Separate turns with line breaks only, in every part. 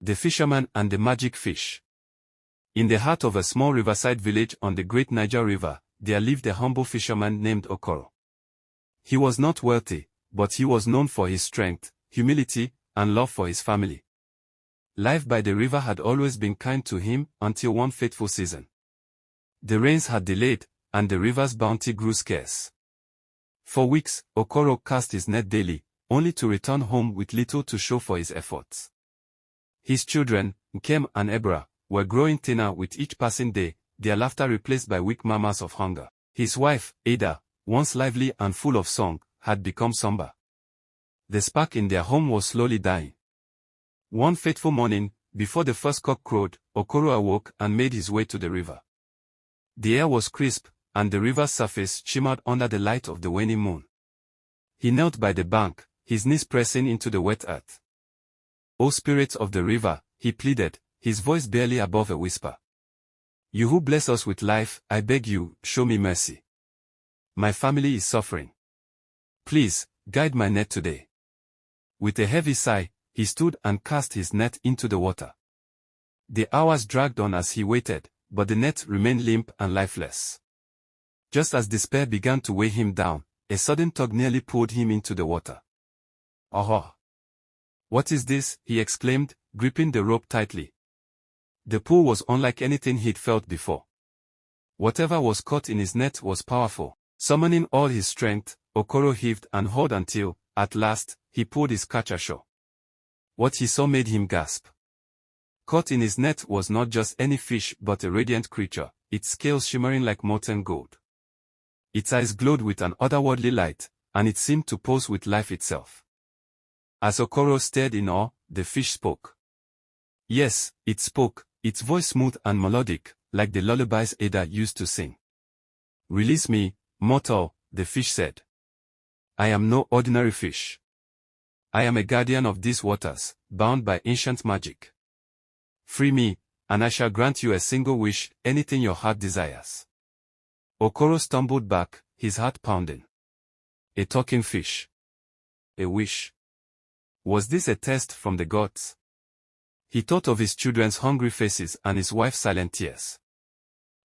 The Fisherman and the Magic Fish. In the heart of a small riverside village on the great Niger River, there lived a humble fisherman named Okoro. He was not wealthy, but he was known for his strength, humility, and love for his family. Life by the river had always been kind to him until one fateful season. The rains had delayed, and the river's bounty grew scarce. For weeks, Okoro cast his net daily, only to return home with little to show for his efforts. His children, Nkem and Ebra, were growing thinner with each passing day, their laughter replaced by weak murmurs of hunger. His wife, Ada, once lively and full of song, had become somber. The spark in their home was slowly dying. One fateful morning, before the first cock crowed, Okoro awoke and made his way to the river. The air was crisp, and the river's surface shimmered under the light of the waning moon. He knelt by the bank, his knees pressing into the wet earth. "O spirits of the river," he pleaded, his voice barely above a whisper. "You who bless us with life, I beg you, show me mercy. My family is suffering. Please, guide my net today." With a heavy sigh, he stood and cast his net into the water. The hours dragged on as he waited, but the net remained limp and lifeless. Just as despair began to weigh him down, a sudden tug nearly pulled him into the water. "Oh! What is this?" he exclaimed, gripping the rope tightly. The pull was unlike anything he'd felt before. Whatever was caught in his net was powerful. Summoning all his strength, Okoro heaved and hauled until, at last, he pulled his catch ashore. What he saw made him gasp. Caught in his net was not just any fish but a radiant creature, its scales shimmering like molten gold. Its eyes glowed with an otherworldly light, and it seemed to pulse with life itself. As Okoro stared in awe, the fish spoke. Yes, it spoke, its voice smooth and melodic, like the lullabies Ada used to sing. "Release me, mortal," the fish said. "I am no ordinary fish. I am a guardian of these waters, bound by ancient magic. Free me, and I shall grant you a single wish, anything your heart desires." Okoro stumbled back, his heart pounding. A talking fish. A wish. Was this a test from the gods? He thought of his children's hungry faces and his wife's silent tears.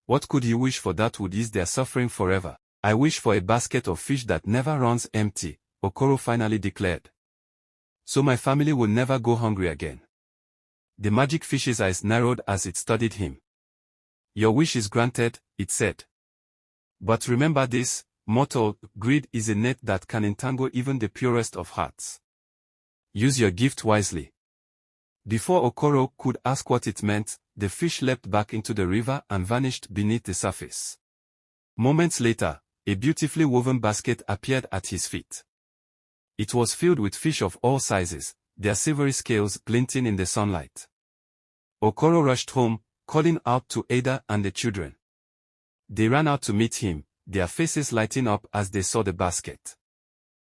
What could he wish for that would ease their suffering forever? "I wish for a basket of fish that never runs empty," Okoro finally declared. "So my family will never go hungry again." The magic fish's eyes narrowed as it studied him. "Your wish is granted," it said. "But remember this, mortal, greed is a net that can entangle even the purest of hearts. Use your gift wisely." Before Okoro could ask what it meant, the fish leapt back into the river and vanished beneath the surface. Moments later, a beautifully woven basket appeared at his feet. It was filled with fish of all sizes, their silvery scales glinting in the sunlight. Okoro rushed home, calling out to Ada and the children. They ran out to meet him, their faces lighting up as they saw the basket.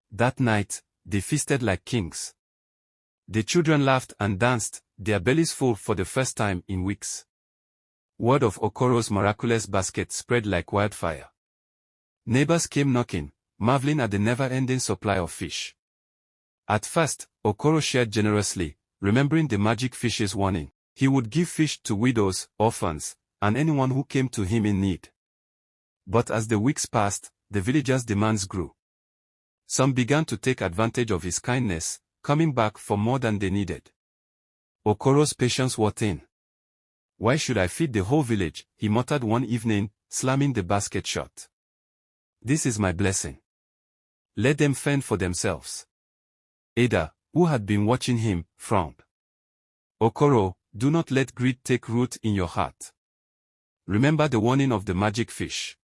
That night, they feasted like kings. The children laughed and danced, their bellies full for the first time in weeks. Word of Okoro's miraculous basket spread like wildfire. Neighbors came knocking, marveling at the never-ending supply of fish. At first, Okoro shared generously, remembering the magic fish's warning. He would give fish to widows, orphans, and anyone who came to him in need. But as the weeks passed, the villagers' demands grew. Some began to take advantage of his kindness, coming back for more than they needed. Okoro's patience wore thin. "Why should I feed the whole village?" he muttered one evening, slamming the basket shut. "This is my blessing. Let them fend for themselves." Ada, who had been watching him, frowned. "Okoro, do not let greed take root in your heart. Remember the warning of the magic fish."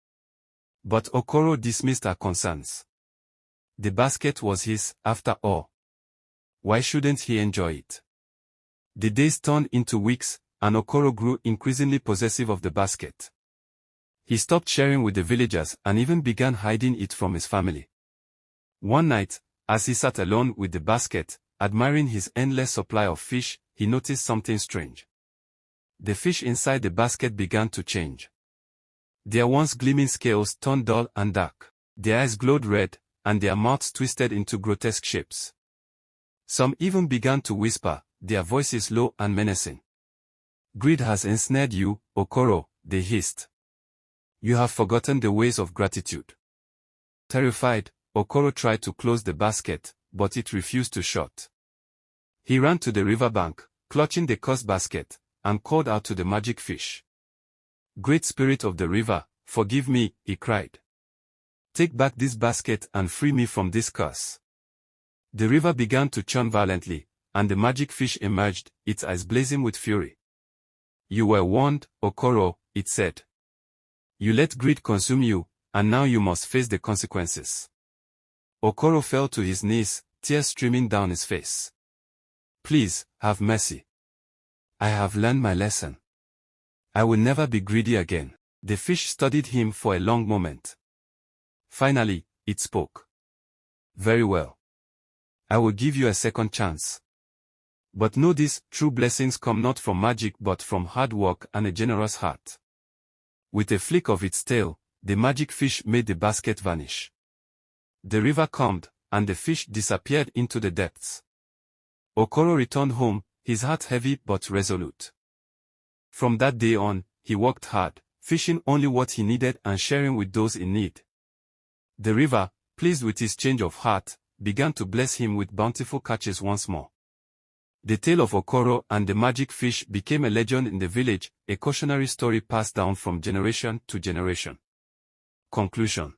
But Okoro dismissed her concerns. The basket was his, after all. Why shouldn't he enjoy it? The days turned into weeks, and Okoro grew increasingly possessive of the basket. He stopped sharing with the villagers and even began hiding it from his family. One night, as he sat alone with the basket, admiring his endless supply of fish, he noticed something strange. The fish inside the basket began to change. Their once gleaming scales turned dull and dark. Their eyes glowed red, and their mouths twisted into grotesque shapes. Some even began to whisper, their voices low and menacing. Greed has ensnared you, Okoro, they hissed. You have forgotten the ways of gratitude. Terrified, Okoro tried to close the basket, but it refused to shut. He ran to the riverbank, clutching the cursed basket, and called out to the magic fish. Great Spirit of the river, forgive me, he cried. Take back this basket and free me from this curse. The river began to churn violently, and the magic fish emerged, its eyes blazing with fury. You were warned, Okoro, it said. You let greed consume you, and now you must face the consequences. Okoro fell to his knees, tears streaming down his face. Please, have mercy. I have learned my lesson. I will never be greedy again. The fish studied him for a long moment. Finally, it spoke. Very well. I will give you a second chance. But know this, true blessings come not from magic but from hard work and a generous heart. With a flick of its tail, the magic fish made the basket vanish. The river calmed, and the fish disappeared into the depths. Okoro returned home, his heart heavy but resolute. From that day on, he worked hard, fishing only what he needed and sharing with those in need. The river, pleased with his change of heart, began to bless him with bountiful catches once more. The tale of Okoro and the magic fish became a legend in the village, a cautionary story passed down from generation to generation. Conclusion.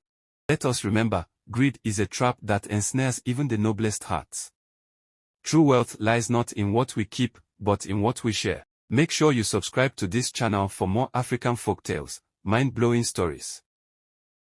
Let us remember, greed is a trap that ensnares even the noblest hearts. True wealth lies not in what we keep, but in what we share. Make sure you subscribe to this channel for more African folktales, mind-blowing stories.